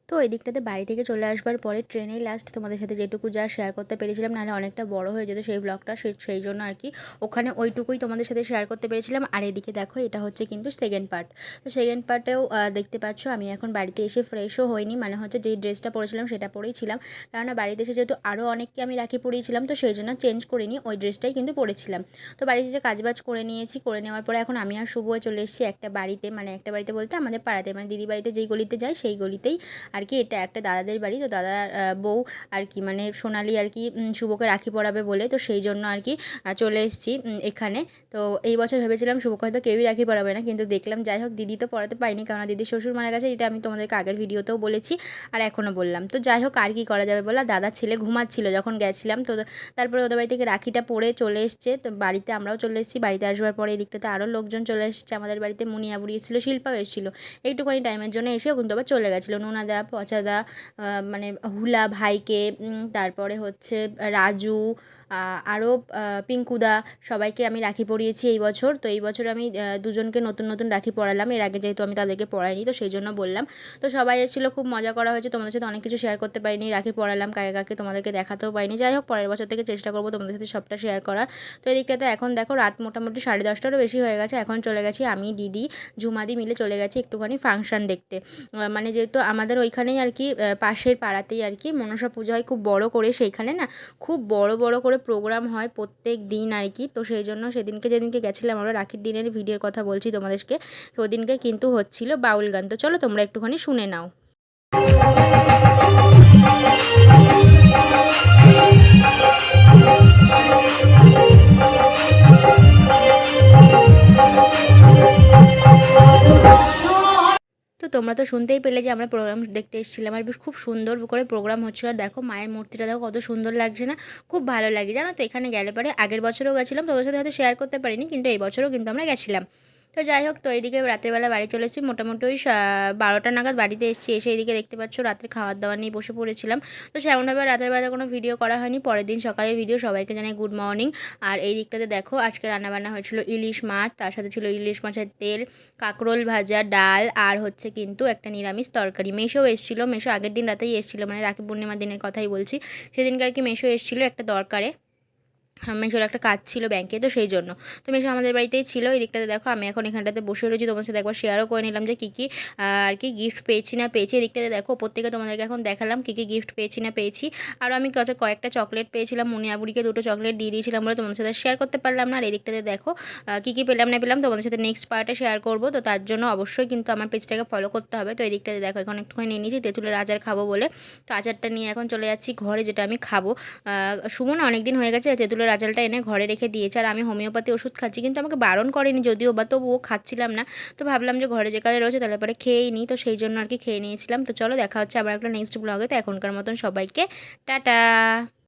তো ওই দিকটাতে বাড়ি থেকে চলে আসবার পরে ট্রেনেই লাস্ট তোমাদের সাথে যেটুকু যা শেয়ার করতে পেরেছিলাম, নাহলে অনেকটা বড় হয়ে যেত সেই ব্লগটা, সেই জন্য আর কি ওখানে ওইটুকুই তোমাদের সাথে শেয়ার করতে পেরেছিলাম। আর এদিকে দেখো এটা হচ্ছে কিন্তু সেকেন্ড পার্ট। তো সেকেন্ড পার্টেও দেখতে পাচ্ছ আমি এখন বাড়িতে এসে ফ্রেশও হইনি, মানে হচ্ছে যেই ড্রেসটা পরেছিলাম সেটা পরেই ছিলাম, কেননা বাড়িতে এসে যেহেতু আরও অনেককে আমি রাখি পরিয়েছিলাম তো সেই জন্য চেঞ্জ করিনি, ওই ড্রেসটাই কিন্তু পরেছিলাম। তো বাড়িতে এসে কাজবাজ করে নিয়েছি, করে নেওয়ার পরে এখন আমি আর শুভ চলে এসেছি একটা বাড়িতে, মানে একটা বাড়িতে বলতে আমাদের পাড়াতে, মানে দিদি বাড়িতে যেই গলিতে যাই সেই গলিতেই আর কি। এটা একটা দাদাদের বাড়ি, তো দাদার বউ আর কি, মানে সোনালি আর কি শুভকে রাখি পরাবে বলে, তো সেই জন্য আর কি চলে এসেছি এখানে। তো এই বছর ভেবেছিলাম শুভকে হয়তো কেউই রাখি পরাবে না, কিন্তু দেখলাম যাই হোক দিদি তো পড়াতে পারিনি, কারণ দিদির শ্বশুর মারা গেছে, এটা আমি তোমাদেরকে আগের ভিডিওতেও বলেছি আর এখনও বললাম। তো যাই হোক আর কি করা যাবে বলা, দাদার ছেলে ঘুমাচ্ছিল যখন গেছিলাম, তো তারপরে ওদের বাড়ি থেকে রাখিটা পরে চলে এসছে, তো বাড়িতে আমরাও চলে এসেছি। বাড়িতে আসবার পরে এই দিকটাতে আরও লোকজন চলে এসেছে আমাদের বাড়িতে, মুনিয়া বুড়ি এসেছিলো, শিল্পাও এসেছিলো এইটুকুনি টাইমের জন্য, এসেও কিন্তু আবার চলে গেছিলো। নোনাদা, পচাদা, মানে হুলা ভাইকে, তারপরে হচ্ছে রাজু, আরও পিঙ্কুদা, সবাইকে আমি রাখি পরিয়েছি এই বছর। তো এই বছর আমি দুজনকে নতুন নতুন রাখি পরালাম, এর আগে যেহেতু আমি তাদেরকে পড়াইনি তো সেই জন্য বললাম। তো সবাই এসেছিলো, খুব মজা করা হয়েছে, তোমাদের সাথে অনেক কিছু শেয়ার করতে পারিনি, রাখি পরালাম কাকে কাকে তোমাদেরকে দেখাতেও পারিনি। যাই হোক পরের বছর থেকে চেষ্টা করবো তোমাদের সাথে সবটা শেয়ার করার। তো এই দিকটাতে এখন দেখো রাত মোটামুটি 10:30টারও বেশি হয়ে গেছে, এখন চলে গেছি আমি, দিদি, ঝুমাদি মিলে চলে গেছি একটুখানি ফাংশান দেখতে। মানে যেহেতু আমাদের ওইখানেই আর কি পাশের পাড়াতেই আর কি মনসা পুজো হয় খুব বড় করে, সেইখানে না খুব বড় বড় করে প্রোগ্রাম হয় প্রত্যেক দিন আর কি। তো সেই জন্য যেদিনকে গেছিলাম আমরা রাখির দিনের ভিডিওর কথা বলছি তোমাদেরকে, তো ওদিনকে কিন্তু হচ্ছিল বাউল গান। তো চলো তোমরা একটুখানি শুনে নাও। তো তোমরা তো শুনতেই পেলে যে আমরা প্রোগ্রাম দেখতে এসেছিলাম, আর বেশ খুব সুন্দর করে প্রোগ্রাম হচ্ছিলো। আর দেখো মায়ের মূর্তিটা দেখো কত সুন্দর লাগছে না, খুব ভালো লাগে জানো তো। এখানে গেলে পরে আগের বছরও গেছিলাম, তোমাদের সাথে হয়তো শেয়ার করতে পারিনি, কিন্তু এই বছরও কিন্তু আমরা গেছিলাম। তো যাই হোক তো এইদিকে রাতেরবেলা বাড়ি চলে এসেছি, মোটামুটি ওই 12টা নাগাদ বাড়িতে এসেছি। এসে এইদিকে দেখতে পাচ্ছ রাতের খাওয়ার দাওয়া নিয়ে বসে পড়েছিলাম। তো সেমনভাবে রাতের বেলা কোনো ভিডিও করা হয়নি, পরের দিন সকালের ভিডিও। সবাইকে জানাই গুড মর্নিং। আর এই দিকটাতে দেখো আজকে রান্নাবান্না হয়েছিল ইলিশ মাছ, তার সাথে ছিল ইলিশ মাছের তেল, কাঁকরোল ভাজা, ডাল, আর হচ্ছে কিন্তু একটা নিরামিষ তরকারি। মেশো এসেছিলো, মেশো আগের দিন রাতেই এসেছিলো, মানে রাখি পূর্ণিমার দিনের কথাই বলছি, সেদিনকে আর কি মেশো এসেছিলো একটা দরকারে। মেশোর একটা কাজ ছিল ব্যাংকে, তো সেই জন্য তো মেশো আমাদের বাড়িতেই ছিল। এই দিকটাতে দেখো আমি এখন এখানটাতে বসে রয়েছি, তোমার সাথে একবার শেয়ারও করে নিলাম যে কী কী আর কি গিফট পেয়েছি না পেয়েছি। এই দিকটাতে দেখো প্রত্যেকে তোমাদেরকে এখন দেখালাম কী কী গিফট পেয়েছি না পেয়েছি। আর আমি কয়েকটা চকলেট পেয়েছিলাম, মুনিয়াবুড়িকে 2টো চকলেট দিয়ে দিয়েছিলাম বলে তোমাদের সাথে শেয়ার করতে পারলাম না। আর এই দিকটাতে দেখো কী কী পেলাম না পেলাম তোমাদের সাথে নেক্সট পার্টে শেয়ার করবো, তো তার জন্য অবশ্যই কিন্তু আমার পেজটাকে ফলো করতে হবে। তো এই দিকটাতে দেখো এখন একটুখানি নিয়ে নিয়েছি তেঁতুলের আচার খাবো বলে, তো আচারটা নিয়ে এখন চলে যাচ্ছি ঘরে, যেটা আমি খাবো। সুমন অনেক দিন হয়ে গেছে তেঁতুলের আচারটা এনে ঘরে রেখে দিয়েছে, আর আমি হোমিওপ্যাথি ওষুধ খাচ্ছি, কিন্তু আমাকে বারণ করেনি যদিও বা, তবুও খাচ্ছিলাম না। তো ভাবলাম যে ঘরে যে কালে রয়েছে তাহলে পরে খেয়েই নিই, তো সেই জন্য আর কি খেয়ে নিয়েছিলাম। তো চলো দেখা হচ্ছে আবার একটা নেক্সট ব্লগে, তো এখনকার মতন সবাইকে টাটা।